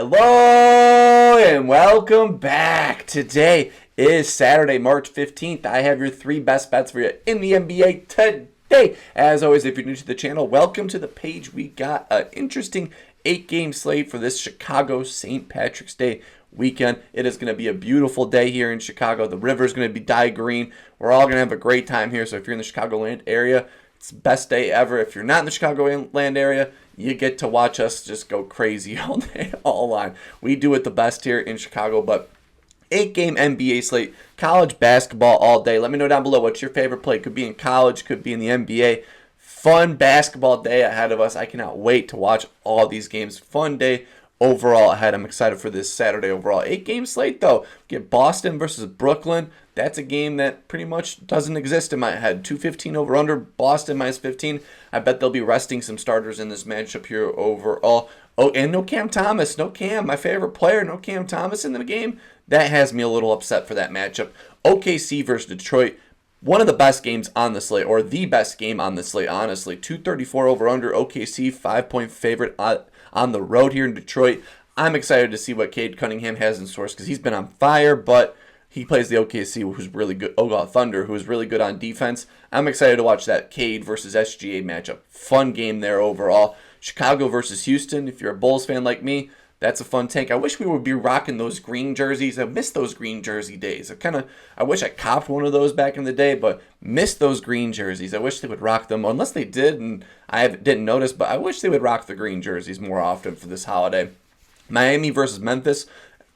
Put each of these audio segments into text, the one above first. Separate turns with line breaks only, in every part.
Hello and welcome back. Today is Saturday, March 15th. I have your three best bets for you in the NBA today. As always, if you're new to the channel, welcome to the page. We got an interesting 8-game slate for this Chicago St. Patrick's Day weekend. It is going to be a beautiful day here in Chicago. The river is going to be dyed green. We're all going to have a great time here. So if you're in the Chicagoland area, it's the best day ever. If you're not in the Chicagoland area, you get to watch us just go crazy all day, all line. We do it the best here in Chicago, but 8-game NBA slate, college basketball all day. Let me know down below what's your favorite play. Could be in college, could be in the NBA. Fun basketball day ahead of us. I cannot wait to watch all these games. Fun day overall ahead. I'm excited for this Saturday overall. 8-game slate, though. Get Boston versus Brooklyn. That's a game that pretty much doesn't exist in my head. 215 over under, Boston minus 15. I bet they'll be resting some starters in this matchup here overall. Oh, and no Cam Thomas. No Cam, my favorite player. No Cam Thomas in the game. That has me a little upset for that matchup. OKC versus Detroit. One of the best games on the slate, or the best game on the slate, honestly. 234 over under, OKC, 5-point favorite on the road here in Detroit. I'm excited to see what Cade Cunningham has in store because he's been on fire, but he plays the OKC, who's really good. Thunder, who's really good on defense. I'm excited to watch that Cade versus SGA matchup. Fun game there overall. Chicago versus Houston. If you're a Bulls fan like me, that's a fun take. I wish we would be rocking those green jerseys. I miss those green jersey days. I wish I copped one of those back in the day, but missed those green jerseys. I wish they would rock them, unless they did, and I didn't notice. But I wish they would rock the green jerseys more often for this holiday. Miami versus Memphis.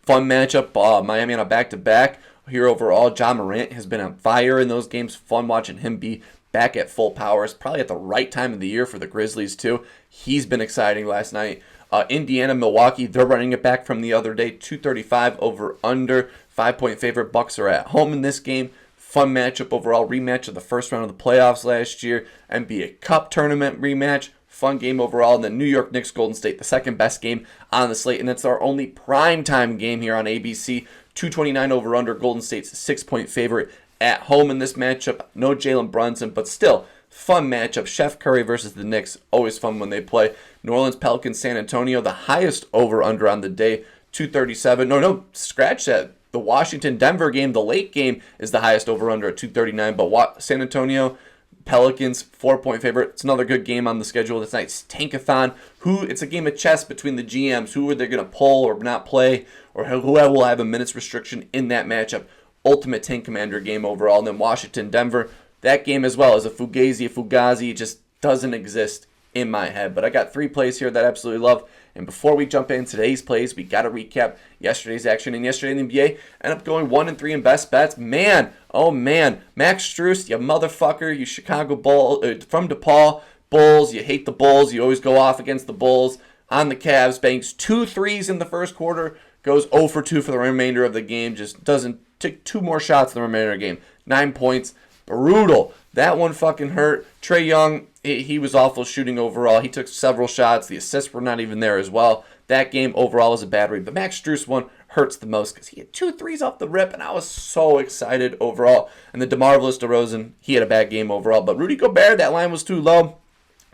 Fun matchup. Miami on a back-to-back here overall. Ja Morant has been on fire in those games. Fun watching him be back at full power. It's probably at the right time of the year for the Grizzlies, too. He's been exciting last night. Indiana, Milwaukee, they're running it back from the other day. 235 over under. 5-point favorite. Bucks are at home in this game. Fun matchup overall. Rematch of the first round of the playoffs last year. NBA Cup tournament rematch. Fun game overall. And then New York Knicks, Golden State, the second best game on the slate. And it's our only primetime game here on ABC. 229 over under. Golden State's 6-point favorite at home in this matchup. No Jalen Brunson, but still fun matchup. Steph Curry versus the Knicks. Always fun when they play. New Orleans Pelicans, San Antonio. The highest over under on the day. 237. No, scratch that. The Washington-Denver game, the late game, is the highest over under at 239. But San Antonio Pelicans, 4-point favorite. It's another good game on the schedule this night's Tankathon. It's a game of chess between the GMs. Who are they going to pull or not play, or who will have a minutes restriction in that matchup. Ultimate Tank Commander game overall. And then Washington-Denver, that game as well is a Fugazi. It just doesn't exist in my head. But I got 3 plays here that I absolutely love. And before we jump in today's plays, we got to recap yesterday's action. And yesterday in the NBA, ended up going 1-3 in best bets. Man, Max Strus, you motherfucker, you Chicago Bull from DePaul Bulls. You hate the Bulls. You always go off against the Bulls. On the Cavs, banks 2 threes in the first quarter, goes 0 for 2 for the remainder of the game. Just doesn't take 2 more shots in the remainder of the game. 9 points. Brutal. That one fucking hurt. Trae Young, he was awful shooting overall. He took several shots. The assists were not even there as well. That game overall was a bad read. But Max Strus one hurts the most because he had 2 threes off the rip, and I was so excited overall. And the DeMarvelous DeRozan, he had a bad game overall. But Rudy Gobert, that line was too low.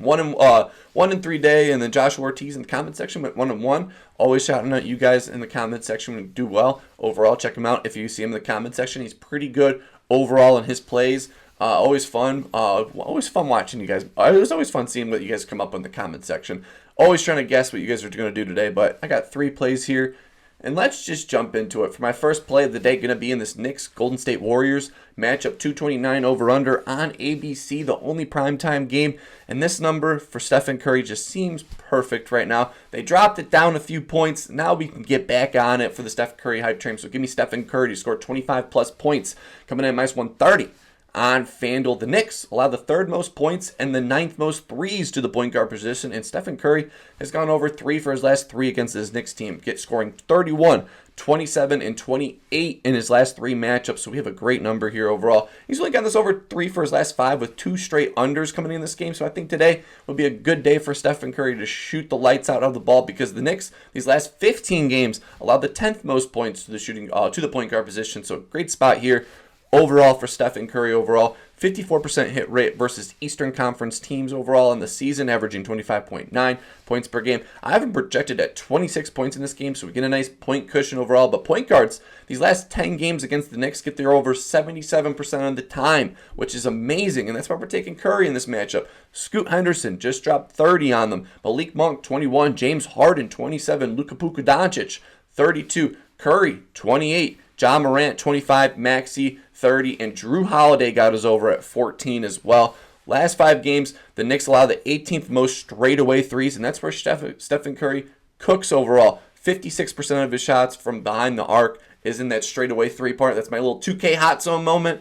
1-3 day, and then Joshua Ortiz in the comment section went 1-1. Always shouting out you guys in the comment section when you do well. Overall, check him out if you see him in the comment section. He's pretty good overall in his plays. Always fun. Always fun watching you guys. It was always fun seeing what you guys come up in the comment section. Always trying to guess what you guys are going to do today, but I got 3 plays here. And let's just jump into it. For my first play of the day, going to be in this Knicks Golden State Warriors matchup, 229 over under on ABC, the only primetime game. And this number for Stephen Curry just seems perfect right now. They dropped it down a few points. Now we can get back on it for the Steph Curry hype train. So give me Stephen Curry to score 25 plus points, coming in at minus 130. On FanDuel, the Knicks allow the 3rd most points and the 9th most threes to the point guard position, and Stephen Curry has gone over 3 for his last 3 against his Knicks team, scoring 31, 27, and 28 in his last 3 matchups, so we have a great number here overall. He's only got this over 3 for his last 5 with 2 straight unders coming in this game, so I think today will be a good day for Stephen Curry to shoot the lights out of the ball because the Knicks, these last 15 games, allowed the 10th most points to the point guard position, so great spot here. overall for Stephen Curry overall. 54% hit rate versus Eastern Conference teams overall in the season, averaging 25.9 points per game. I have him projected at 26 points in this game, so we get a nice point cushion overall. But point guards, these last 10 games against the Knicks get there over 77% of the time, which is amazing, and that's why we're taking Curry in this matchup. Scoot Henderson just dropped 30 on them. Malik Monk, 21. James Harden, 27. Luka Doncic, 32. Curry, 28. Ja Morant, 25. Maxey, 30. And Drew Holiday got us over at 14 as well. Last 5 games, the Knicks allow the 18th most straightaway threes, and that's where Stephen Curry cooks overall. 56% of his shots from behind the arc is in that straightaway three part. That's my little 2K hot zone moment.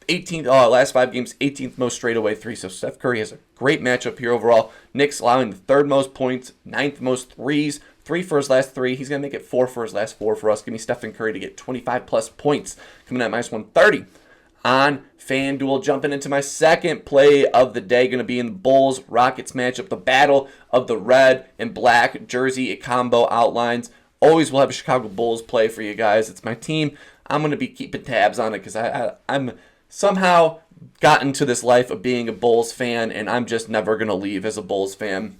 Last 5 games, 18th most straightaway three. So Steph Curry has a great matchup here overall. Knicks allowing the 3rd most points, 9th most threes, 3 for his last 3. He's going to make it 4 for his last 4 for us. Give me Stephen Curry to get 25 plus points. Coming at minus 130 on FanDuel. Jumping into my second play of the day, going to be in the Bulls-Rockets matchup. The battle of the red and black jersey combo outlines. Always will have a Chicago Bulls play for you guys. It's my team. I'm going to be keeping tabs on it because I'm somehow gotten to this life of being a Bulls fan, and I'm just never going to leave as a Bulls fan.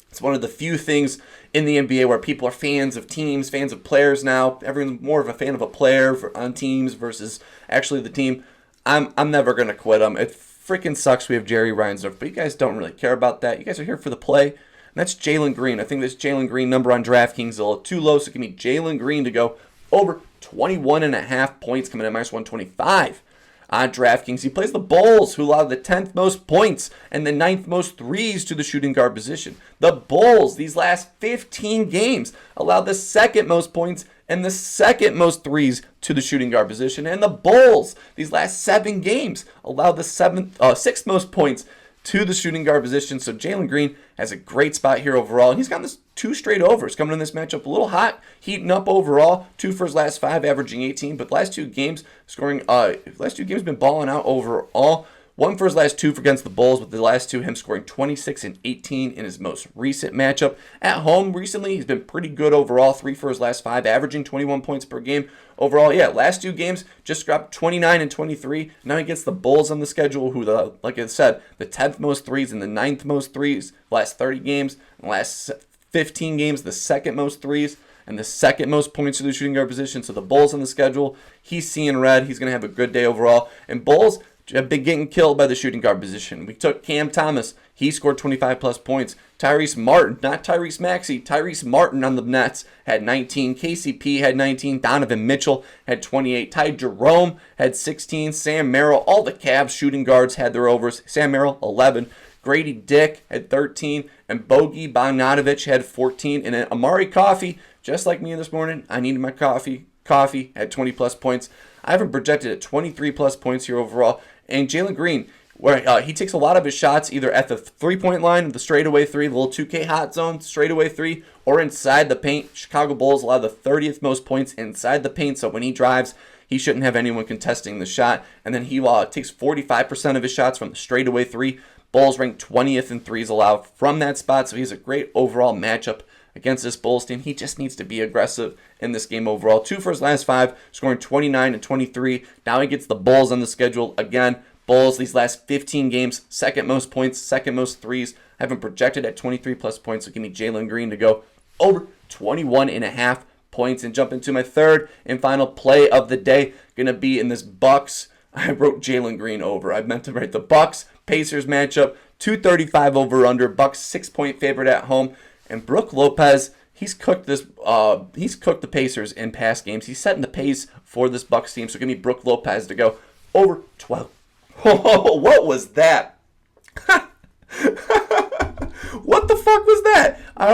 It's one of the few things in the NBA where people are fans of teams, fans of players now. Everyone's more of a fan of a player on teams versus actually the team. I'm never going to quit them. It freaking sucks we have Jerry Reinsdorf, but you guys don't really care about that. You guys are here for the play. And that's Jalen Green. I think this Jalen Green number on DraftKings is a little too low, so give me Jalen Green to go over 21.5 points, coming at minus 125. On DraftKings, he plays the Bulls, who allow the 10th most points and the 9th most threes to the shooting guard position. The Bulls, these last 15 games, allow the 2nd most points and the 2nd most threes to the shooting guard position. And the Bulls, these last 7 games, allow the 6th most points to the shooting guard position. So Jalen Green has a great spot here overall. And he's got this 2 straight overs coming in this matchup. A little hot, heating up overall. 2 for his last 5, averaging 18. But last 2 games been balling out overall. 1 for his last 2 against the Bulls, with the last 2 him scoring 26 and 18 in his most recent matchup. At home recently, he's been pretty good overall. 3 for his last 5, averaging 21 points per game. Overall, last 2 games just dropped 29 and 23. Now he gets the Bulls on the schedule, who, like I said, the 10th most threes and the 9th most threes. Last 30 games, last 15 games, the 2nd most threes and the 2nd most points to the shooting guard position. So the Bulls on the schedule, he's seeing red. He's going to have a good day overall. And Bulls have been getting killed by the shooting guard position. We took Cam Thomas. He scored 25 plus points. Tyrese Martin, not Tyrese Maxey, Tyrese Martin on the Nets had 19. KCP had 19. Donovan Mitchell had 28. Ty Jerome had 16. Sam Merrill, all the Cavs shooting guards had their overs. Sam Merrill, 11. Grady Dick had 13. And Bogey Bogdanovic had 14. And then Amari Coffey, just like me this morning, I needed my coffee. Coffey had 20 plus points. I have him projected at 23 plus points here overall. And Jalen Green, where he takes a lot of his shots either at the 3-point line, the straightaway 3, the little 2K hot zone, straightaway 3, or inside the paint. Chicago Bulls allow the 30th most points inside the paint, so when he drives, he shouldn't have anyone contesting the shot. And then he takes 45% of his shots from the straightaway 3. Bulls rank 20th in threes allowed from that spot, so he has a great overall matchup against this Bulls team. He just needs to be aggressive in this game overall. 2 for his last 5, scoring 29 and 23. Now he gets the Bulls on the schedule again. Bulls, these last 15 games, 2nd most points, 2nd most threes. I have him projected at 23 plus points, so give me Jalen Green to go over 21.5 points. And jump into my 3rd and final play of the day. Going to be in this Bucks. I wrote Jalen Green over. I meant to write the Bucks-Pacers matchup. 235 over under. Bucks 6-point favorite at home. And Brook Lopez, he's cooked the Pacers in past games. He's setting the pace for this Bucks team. So give me Brook Lopez to go over 12. Oh, what was that? What the fuck was that? I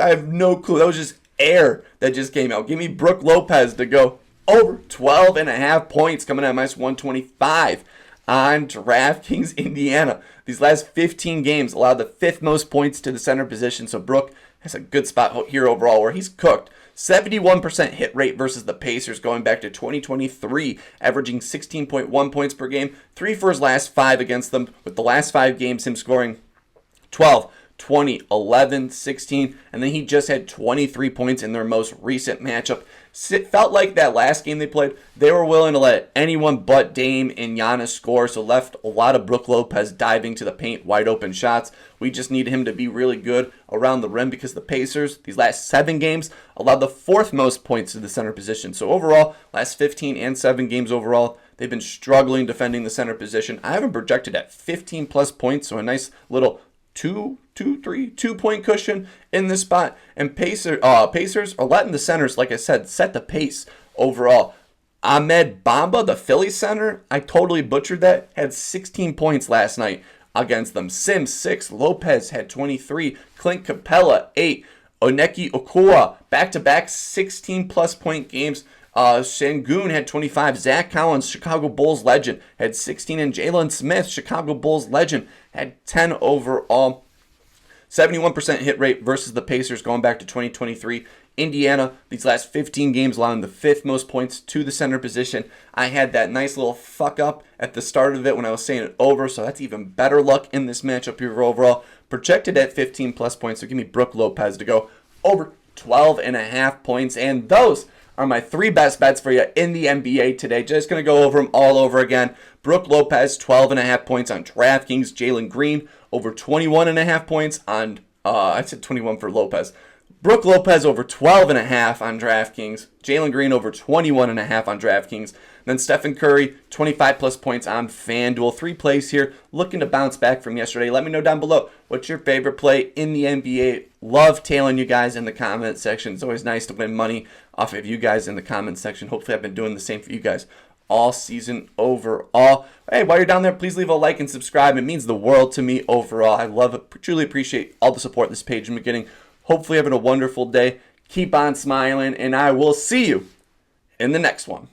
have no clue. That was just air that just came out. Give me Brook Lopez to go over 12.5 points, coming at minus 125 on DraftKings Indiana. These last 15 games allowed the 5th most points to the center position. So Brook has a good spot here overall where he's cooked. 71% hit rate versus the Pacers going back to 2023, averaging 16.1 points per game. 3 for his last 5 against them, with the last 5 games him scoring 12, 20, 11, 16, and then he just had 23 points in their most recent matchup. It felt like that last game they played, they were willing to let anyone but Dame and Giannis score, so left a lot of Brook Lopez diving to the paint, wide open shots. We just need him to be really good around the rim because the Pacers, these last 7 games, allowed the 4th most points to the center position. So overall, last 15 and 7 games overall, they've been struggling defending the center position. I have him projected at 15 plus points, so a nice little 2-point cushion in this spot. And Pacers are letting the centers, like I said, set the pace overall. Ahmed Bamba, the Philly center, I totally butchered that, had 16 points last night against them. Sims 6, Lopez had 23, Clint Capella 8, Oneki Okua back-to-back 16-plus point games. Sengun had 25. Zach Collins, Chicago Bulls legend, had 16. And Jalen Smith, Chicago Bulls legend, had 10 overall. 71% hit rate versus the Pacers going back to 2023. Indiana, these last 15 games, allowing the 5th most points to the center position. I had that nice little fuck up at the start of it when I was saying it over, so that's even better luck in this matchup here overall. Projected at 15 plus points, so give me Brook Lopez to go over 12.5 points. And those are my 3 best bets for you in the NBA today. Just going to go over them all over again. Brook Lopez, 12.5 points on DraftKings. Jalen Green, over 21.5 points on, I said 21 for Lopez. Brook Lopez over 12.5 on DraftKings. Jalen Green over 21.5 on DraftKings. Then Stephen Curry, 25 plus points on FanDuel. 3 plays here, looking to bounce back from yesterday. Let me know down below what's your favorite play in the NBA. Love tailing you guys in the comment section. It's always nice to win money off of you guys in the comment section. Hopefully I've been doing the same for you guys all season overall. Hey, while you're down there, please leave a like and subscribe. It means the world to me overall. I love it. Truly appreciate all the support this page I'm getting. Hopefully having a wonderful day. Keep on smiling, and I will see you in the next one.